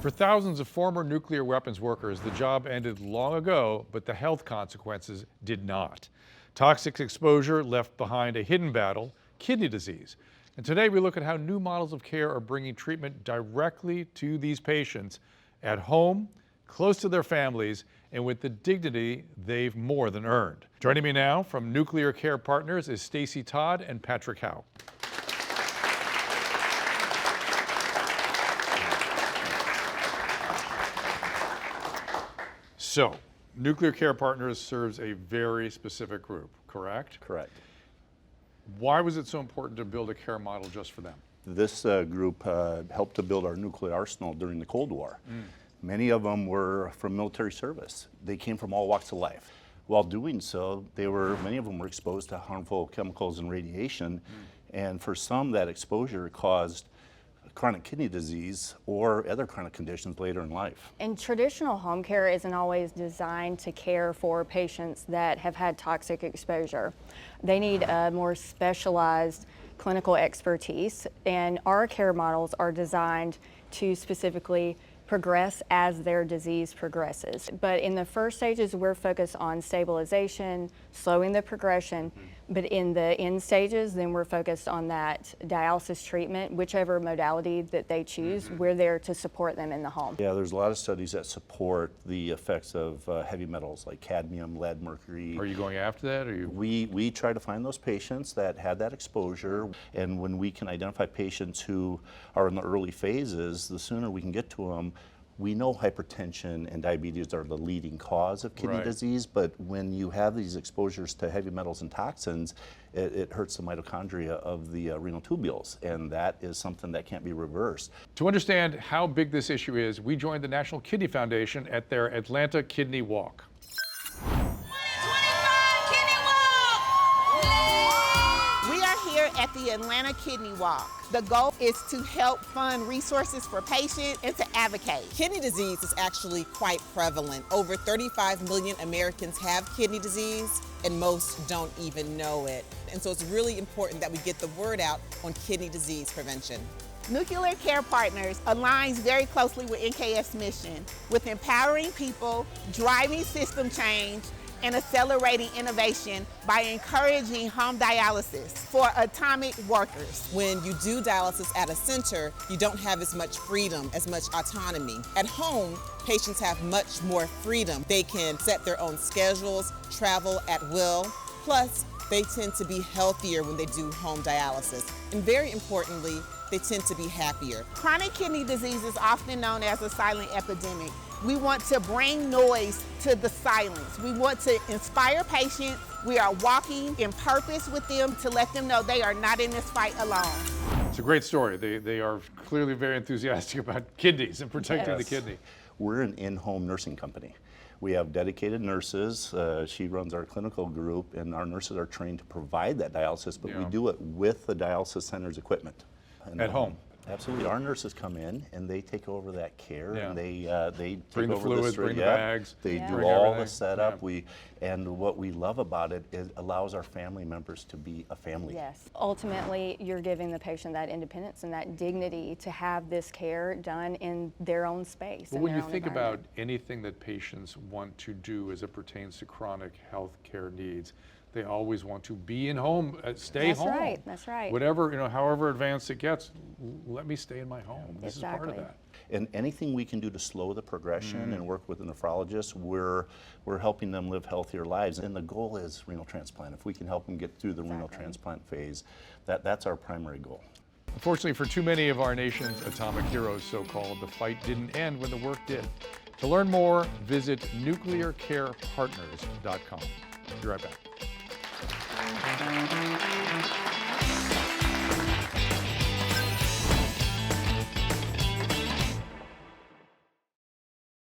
For thousands of former nuclear weapons workers, the job ended long ago, but the health consequences did not. Toxic exposure left behind a hidden battle, kidney disease. And today we look at how new models of care are bringing treatment directly to these patients at home, close to their families, and with the dignity they've more than earned. Joining me now from Nuclear Care Partners is Stacy, Todd, and Patrick Howe. So, Nuclear Care Partners serves a very specific group, correct? Correct. Why was it so important to build a care model just for them? This group helped to build our nuclear arsenal during the Cold War. Many of them were from military service. They came from all walks of life. While doing so, many of them were exposed to harmful chemicals and radiation, and for some that exposure caused chronic kidney disease or other chronic conditions later in life. And traditional home care isn't always designed to care for patients that have had toxic exposure. They need a more specialized clinical expertise, and our care models are designed to specifically progress as their disease progresses. But in the first stages, we're focused on stabilization, slowing the progression. But in the end stages, then we're focused on that dialysis treatment, whichever modality that they choose, we're there to support them in the home. Yeah, there's a lot of studies that support the effects of heavy metals like cadmium, lead, mercury. Are you going after that? Or We try to find those patients that had that exposure, and when we can identify patients who are in the early phases, the sooner we can get to them. We know hypertension and diabetes are the leading cause of kidney disease, but when you have these exposures to heavy metals and toxins, it hurts the mitochondria of the renal tubules, and that is something that can't be reversed. To understand how big this issue is, we joined the National Kidney Foundation at their Atlanta Kidney Walk. At the Atlanta Kidney Walk. The goal is to help fund resources for patients and to advocate. Kidney disease is actually quite prevalent. Over 35 million Americans have kidney disease, and most don't even know it. And so it's really important that we get the word out on kidney disease prevention. Nuclear Care Partners aligns very closely with NKF's mission, with empowering people, driving system change, and accelerating innovation by encouraging home dialysis for atomic workers. When you do dialysis at a center, you don't have as much freedom, as much autonomy. At home, patients have much more freedom. They can set their own schedules, travel at will, plus they tend to be healthier when they do home dialysis. And very importantly, they tend to be happier. Chronic kidney disease is often known as a silent epidemic. We want to bring noise to the silence. We want to inspire patients. We are walking in purpose with them to let them know they are not in this fight alone. It's a great story. They are clearly very enthusiastic about kidneys and protecting the kidney. We're an in-home nursing company. We have dedicated nurses. She runs our clinical group, and our nurses are trained to provide that dialysis, but we do it with the dialysis center's equipment. At home. Absolutely. Our nurses come in and they take over that care, and they bring take the over fluids, bring the bags. They do bring all everything. the setup. And what we love about it is it allows our family members to be a family. Yes. Ultimately, you're giving the patient that independence and that dignity to have this care done in their own space. But when you think about anything that patients want to do as it pertains to chronic health care needs, they always want to be in home, stay home. That's right, that's right. Whatever, however advanced it gets, let me stay in my home. This is part of that. And anything we can do to slow the progression and work with the nephrologist, we're helping them live healthier lives. And the goal is renal transplant. If we can help them get through the renal transplant phase, that's our primary goal. Unfortunately, for too many of our nation's atomic heroes, so-called, the fight didn't end when the work did. To learn more, visit nuclearcarepartners.com. Be right back.